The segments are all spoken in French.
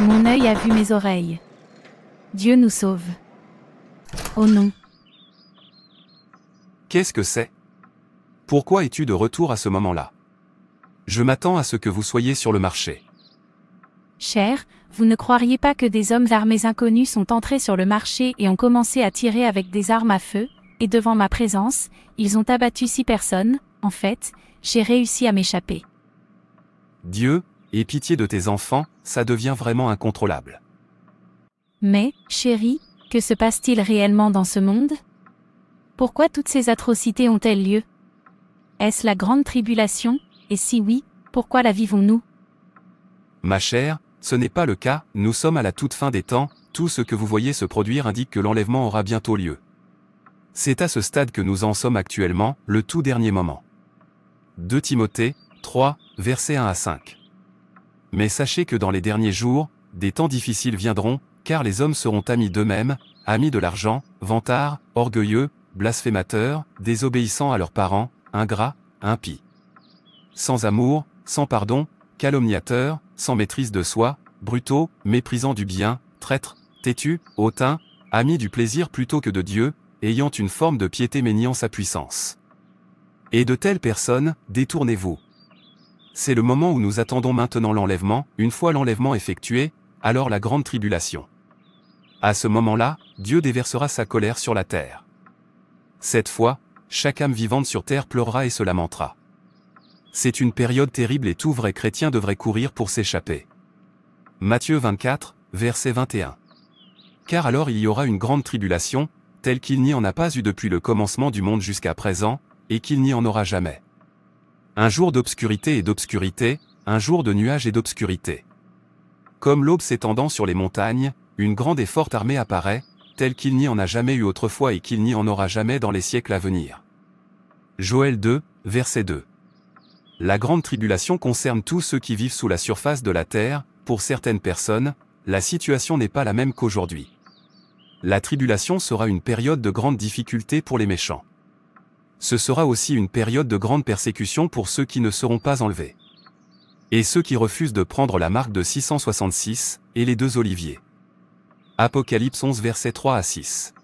Mon œil a vu mes oreilles. Dieu nous sauve. Oh non. Qu'est-ce que c'est? Pourquoi es-tu de retour à ce moment-là? Je m'attends à ce que vous soyez sur le marché. Cher, vous ne croiriez pas que des hommes armés inconnus sont entrés sur le marché et ont commencé à tirer avec des armes à feu, et devant ma présence, ils ont abattu 6 personnes. En fait, j'ai réussi à m'échapper. Dieu, aie pitié de tes enfants, ça devient vraiment incontrôlable. Mais, chérie, que se passe-t-il réellement dans ce monde? Pourquoi toutes ces atrocités ont-elles lieu? Est-ce la grande tribulation? Et si oui, pourquoi la vivons-nous? Ma chère, ce n'est pas le cas, nous sommes à la toute fin des temps, tout ce que vous voyez se produire indique que l'enlèvement aura bientôt lieu. C'est à ce stade que nous en sommes actuellement, le tout dernier moment. 2 Timothée, 3, versets 1 à 5. Mais sachez que dans les derniers jours, des temps difficiles viendront, car les hommes seront amis d'eux-mêmes, amis de l'argent, vantards, orgueilleux, blasphémateurs, désobéissants à leurs parents, ingrats, impies. Sans amour, sans pardon, calomniateurs, sans maîtrise de soi, brutaux, méprisant du bien, traîtres, têtus, hautains, amis du plaisir plutôt que de Dieu, ayant une forme de piété mais niant sa puissance. Et de telles personnes, détournez-vous. C'est le moment où nous attendons maintenant l'enlèvement, une fois l'enlèvement effectué, alors la grande tribulation. À ce moment-là, Dieu déversera sa colère sur la terre. Cette fois, chaque âme vivante sur terre pleurera et se lamentera. C'est une période terrible et tout vrai chrétien devrait courir pour s'échapper. Matthieu 24, verset 21. Car alors il y aura une grande tribulation, telle qu'il n'y en a pas eu depuis le commencement du monde jusqu'à présent, et qu'il n'y en aura jamais. Un jour d'obscurité et d'obscurité, un jour de nuages et d'obscurité. Comme l'aube s'étendant sur les montagnes, une grande et forte armée apparaît, telle qu'il n'y en a jamais eu autrefois et qu'il n'y en aura jamais dans les siècles à venir. Joël 2, verset 2. La grande tribulation concerne tous ceux qui vivent sous la surface de la terre. Pour certaines personnes, la situation n'est pas la même qu'aujourd'hui. La tribulation sera une période de grande difficulté pour les méchants. Ce sera aussi une période de grande persécution pour ceux qui ne seront pas enlevés. Et ceux qui refusent de prendre la marque de 666, et les 2 oliviers. Apocalypse 11 versets 3 à 6.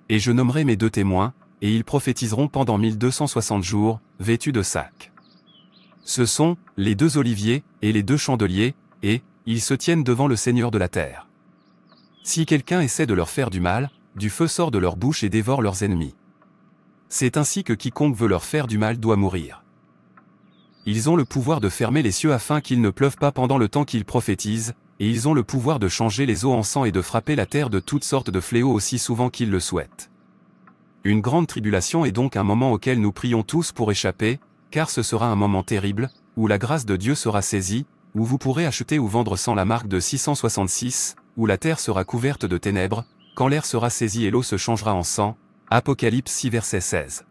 Et je nommerai mes 2 témoins, et ils prophétiseront pendant 1260 jours, vêtus de sacs. Ce sont les 2 oliviers et les 2 chandeliers, et ils se tiennent devant le Seigneur de la terre. Si quelqu'un essaie de leur faire du mal, du feu sort de leur bouche et dévore leurs ennemis. C'est ainsi que quiconque veut leur faire du mal doit mourir. Ils ont le pouvoir de fermer les cieux afin qu'il ne pleuve pas pendant le temps qu'ils prophétisent, et ils ont le pouvoir de changer les eaux en sang et de frapper la terre de toutes sortes de fléaux aussi souvent qu'ils le souhaitent. Une grande tribulation est donc un moment auquel nous prions tous pour échapper, car ce sera un moment terrible, où la grâce de Dieu sera saisie, où vous pourrez acheter ou vendre sans la marque de 666, où la terre sera couverte de ténèbres, quand l'air sera saisi et l'eau se changera en sang. Apocalypse 6 verset 16.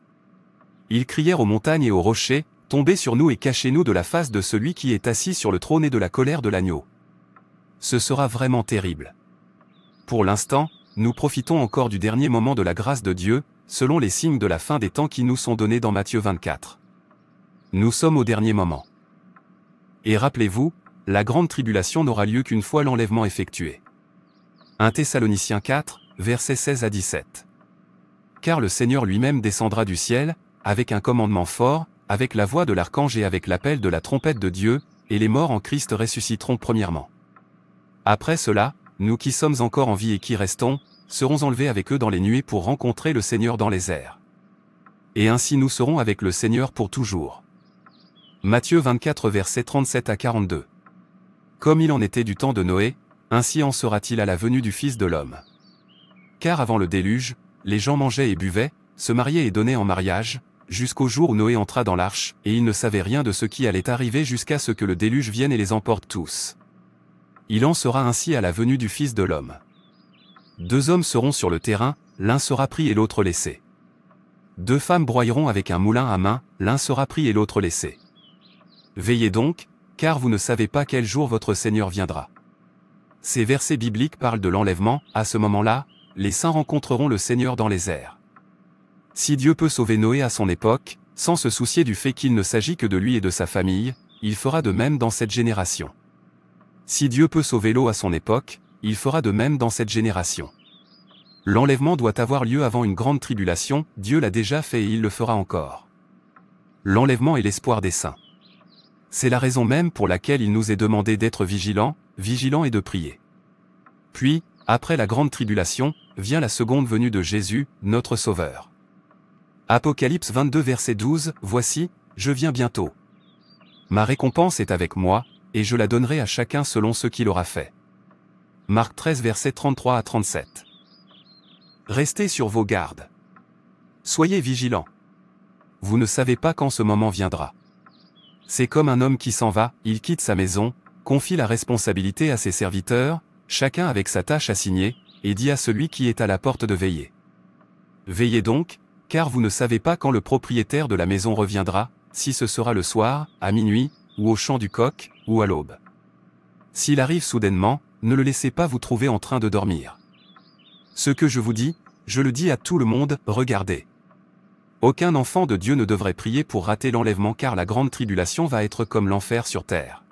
Ils crièrent aux montagnes et aux rochers, tombez sur nous et cachez-nous de la face de celui qui est assis sur le trône et de la colère de l'agneau. Ce sera vraiment terrible. Pour l'instant, nous profitons encore du dernier moment de la grâce de Dieu, selon les signes de la fin des temps qui nous sont donnés dans Matthieu 24. Nous sommes au dernier moment. Et rappelez-vous, la grande tribulation n'aura lieu qu'une fois l'enlèvement effectué. 1 Thessaloniciens 4, versets 16 à 17. Car le Seigneur lui-même descendra du ciel, avec un commandement fort, avec la voix de l'archange et avec l'appel de la trompette de Dieu, et les morts en Christ ressusciteront premièrement. Après cela, nous qui sommes encore en vie et qui restons, serons enlevés avec eux dans les nuées pour rencontrer le Seigneur dans les airs. Et ainsi nous serons avec le Seigneur pour toujours. Matthieu 24 versets 37 à 42. Comme il en était du temps de Noé, ainsi en sera-t-il à la venue du Fils de l'homme. Car avant le déluge, les gens mangeaient et buvaient, se mariaient et donnaient en mariage, jusqu'au jour où Noé entra dans l'arche, et ils ne savaient rien de ce qui allait arriver jusqu'à ce que le déluge vienne et les emporte tous. Il en sera ainsi à la venue du Fils de l'homme. 2 hommes seront sur le terrain, l'un sera pris et l'autre laissé. 2 femmes broyeront avec un moulin à main, l'un sera pris et l'autre laissé. Veillez donc, car vous ne savez pas quel jour votre Seigneur viendra. Ces versets bibliques parlent de l'enlèvement. À ce moment-là, les saints rencontreront le Seigneur dans les airs. Si Dieu peut sauver Noé à son époque, sans se soucier du fait qu'il ne s'agit que de lui et de sa famille, il fera de même dans cette génération. Si Dieu peut sauver l'eau à son époque, il fera de même dans cette génération. L'enlèvement doit avoir lieu avant une grande tribulation, Dieu l'a déjà fait et il le fera encore. L'enlèvement est l'espoir des saints. C'est la raison même pour laquelle il nous est demandé d'être vigilants et de prier. Puis, après la grande tribulation, vient la seconde venue de Jésus, notre Sauveur. Apocalypse 22 verset 12, « Voici, je viens bientôt. Ma récompense est avec moi, et je la donnerai à chacun selon ce qu'il aura fait. » Marc 13 verset 33 à 37. Restez sur vos gardes. Soyez vigilants. Vous ne savez pas quand ce moment viendra. C'est comme un homme qui s'en va, il quitte sa maison, confie la responsabilité à ses serviteurs, chacun avec sa tâche assignée, et dit à celui qui est à la porte de veiller. Veillez donc, car vous ne savez pas quand le propriétaire de la maison reviendra, si ce sera le soir, à minuit, ou au chant du coq, ou à l'aube. S'il arrive soudainement, ne le laissez pas vous trouver en train de dormir. Ce que je vous dis, je le dis à tout le monde, regardez. Aucun enfant de Dieu ne devrait prier pour rater l'enlèvement car la grande tribulation va être comme l'enfer sur terre.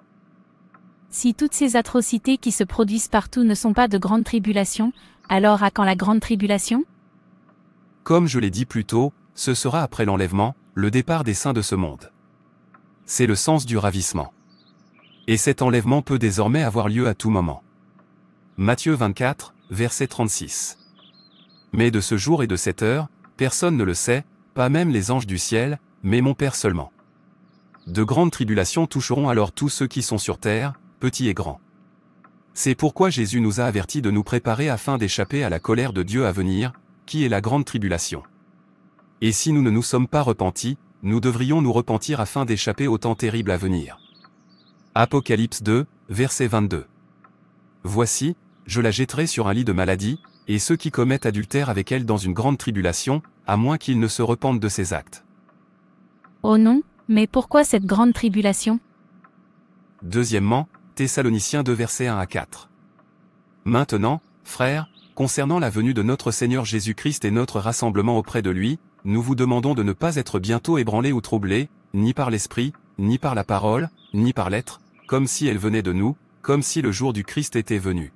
Si toutes ces atrocités qui se produisent partout ne sont pas de grande tribulation, alors à quand la grande tribulation? Comme je l'ai dit plus tôt, ce sera après l'enlèvement, le départ des saints de ce monde. C'est le sens du ravissement. Et cet enlèvement peut désormais avoir lieu à tout moment. Matthieu 24, verset 36. Mais de ce jour et de cette heure, personne ne le sait, pas même les anges du ciel, mais mon Père seulement. De grandes tribulations toucheront alors tous ceux qui sont sur terre, petits et grands. C'est pourquoi Jésus nous a avertis de nous préparer afin d'échapper à la colère de Dieu à venir, qui est la grande tribulation. Et si nous ne nous sommes pas repentis, nous devrions nous repentir afin d'échapper au temps terrible à venir. Apocalypse 2, verset 22. Voici, je la jetterai sur un lit de maladie, et ceux qui commettent adultère avec elle dans une grande tribulation, à moins qu'ils ne se repentent de ses actes. Oh non, mais pourquoi cette grande tribulation? Deuxièmement, Thessaloniciens 2 versets 1 à 4. Maintenant, frères, concernant la venue de notre Seigneur Jésus-Christ et notre rassemblement auprès de lui, nous vous demandons de ne pas être bientôt ébranlés ou troublés, ni par l'esprit, ni par la parole, ni par l'être, comme si elle venait de nous, comme si le jour du Christ était venu.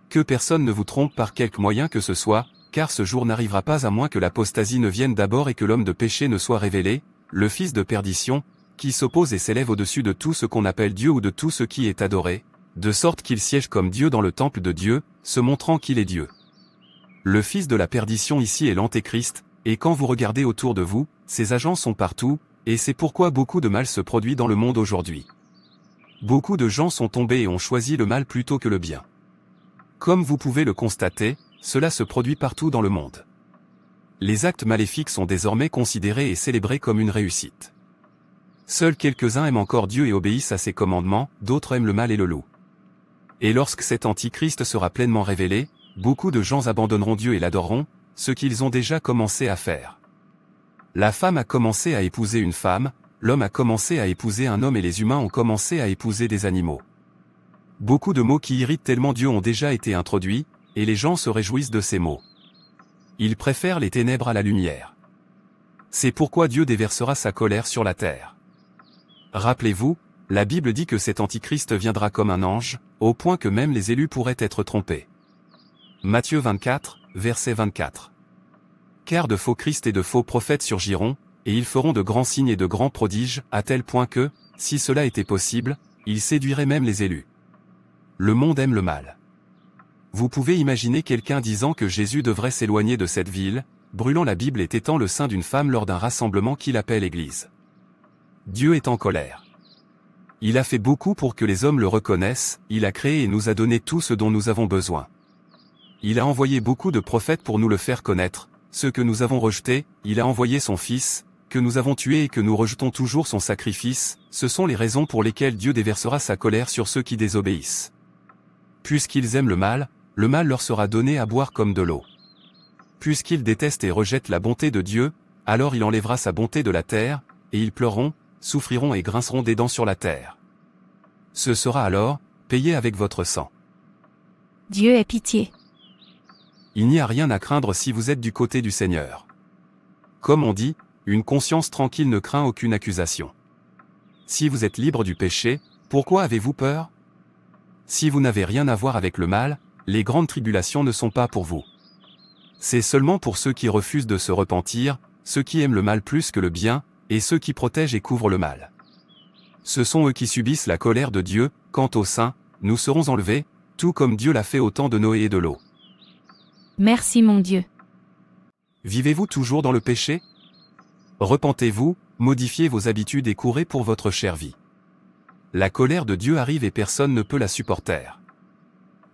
Que personne ne vous trompe par quelque moyen que ce soit, car ce jour n'arrivera pas à moins que l'apostasie ne vienne d'abord et que l'homme de péché ne soit révélé, le fils de perdition, qui s'oppose et s'élève au-dessus de tout ce qu'on appelle Dieu ou de tout ce qui est adoré, de sorte qu'il siège comme Dieu dans le temple de Dieu, se montrant qu'il est Dieu. Le fils de la perdition ici est l'Antéchrist, et quand vous regardez autour de vous, ses agents sont partout, et c'est pourquoi beaucoup de mal se produit dans le monde aujourd'hui. Beaucoup de gens sont tombés et ont choisi le mal plutôt que le bien. Comme vous pouvez le constater, cela se produit partout dans le monde. Les actes maléfiques sont désormais considérés et célébrés comme une réussite. Seuls quelques-uns aiment encore Dieu et obéissent à ses commandements, d'autres aiment le mal et le loup. Et lorsque cet Antichrist sera pleinement révélé, beaucoup de gens abandonneront Dieu et l'adoreront, ce qu'ils ont déjà commencé à faire. La femme a commencé à épouser une femme, l'homme a commencé à épouser un homme et les humains ont commencé à épouser des animaux. Beaucoup de mots qui irritent tellement Dieu ont déjà été introduits, et les gens se réjouissent de ces mots. Ils préfèrent les ténèbres à la lumière. C'est pourquoi Dieu déversera sa colère sur la terre. Rappelez-vous, la Bible dit que cet Antichrist viendra comme un ange, au point que même les élus pourraient être trompés. Matthieu 24, verset 24. Car de faux Christ et de faux prophètes surgiront, et ils feront de grands signes et de grands prodiges, à tel point que, si cela était possible, ils séduiraient même les élus. Le monde aime le mal. Vous pouvez imaginer quelqu'un disant que Jésus devrait s'éloigner de cette ville, brûlant la Bible et tétant le sein d'une femme lors d'un rassemblement qu'il appelle Église. Dieu est en colère. Il a fait beaucoup pour que les hommes le reconnaissent, il a créé et nous a donné tout ce dont nous avons besoin. Il a envoyé beaucoup de prophètes pour nous le faire connaître, ceux que nous avons rejetés, il a envoyé son Fils, que nous avons tué et que nous rejetons toujours son sacrifice, ce sont les raisons pour lesquelles Dieu déversera sa colère sur ceux qui désobéissent. Puisqu'ils aiment le mal leur sera donné à boire comme de l'eau. Puisqu'ils détestent et rejettent la bonté de Dieu, alors il enlèvera sa bonté de la terre, et ils pleureront, souffriront et grinceront des dents sur la terre. Ce sera alors, payé avec votre sang. Dieu ait pitié. Il n'y a rien à craindre si vous êtes du côté du Seigneur. Comme on dit, une conscience tranquille ne craint aucune accusation. Si vous êtes libre du péché, pourquoi avez-vous peur? Si vous n'avez rien à voir avec le mal, les grandes tribulations ne sont pas pour vous. C'est seulement pour ceux qui refusent de se repentir, ceux qui aiment le mal plus que le bien, et ceux qui protègent et couvrent le mal. Ce sont eux qui subissent la colère de Dieu. Quant aux saints, nous serons enlevés, tout comme Dieu l'a fait au temps de Noé et de Lot. Merci mon Dieu. Vivez-vous toujours dans le péché? Repentez-vous, modifiez vos habitudes et courez pour votre chère vie. La colère de Dieu arrive et personne ne peut la supporter.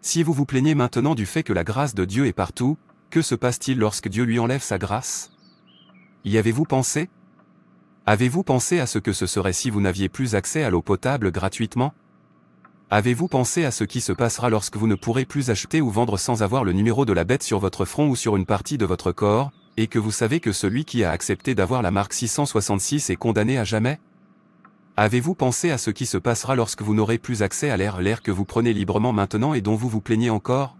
Si vous vous plaignez maintenant du fait que la grâce de Dieu est partout, que se passe-t-il lorsque Dieu lui enlève sa grâce? Y avez-vous pensé? Avez-vous pensé à ce que ce serait si vous n'aviez plus accès à l'eau potable gratuitement? Avez-vous pensé à ce qui se passera lorsque vous ne pourrez plus acheter ou vendre sans avoir le numéro de la bête sur votre front ou sur une partie de votre corps, et que vous savez que celui qui a accepté d'avoir la marque 666 est condamné à jamais? Avez-vous pensé à ce qui se passera lorsque vous n'aurez plus accès à l'air que vous prenez librement maintenant et dont vous vous plaignez encore?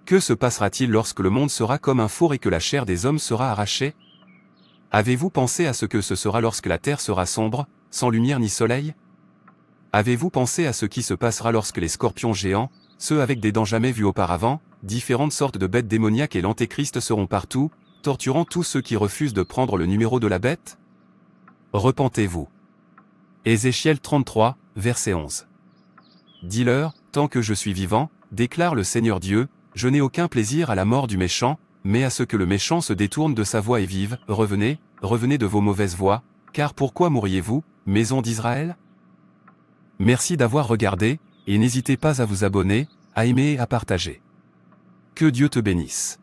Que se passera-t-il lorsque le monde sera comme un four et que la chair des hommes sera arrachée? Avez-vous pensé à ce que ce sera lorsque la terre sera sombre, sans lumière ni soleil? Avez-vous pensé à ce qui se passera lorsque les scorpions géants, ceux avec des dents jamais vues auparavant, différentes sortes de bêtes démoniaques et l'antéchrist seront partout, torturant tous ceux qui refusent de prendre le numéro de la bête? Repentez-vous. Ézéchiel 33, verset 11. Dis-leur, tant que je suis vivant, déclare le Seigneur Dieu, je n'ai aucun plaisir à la mort du méchant, mais à ce que le méchant se détourne de sa voie et vive. Revenez, revenez de vos mauvaises voies, car pourquoi mourriez-vous, maison d'Israël? Merci d'avoir regardé, et n'hésitez pas à vous abonner, à aimer et à partager. Que Dieu te bénisse.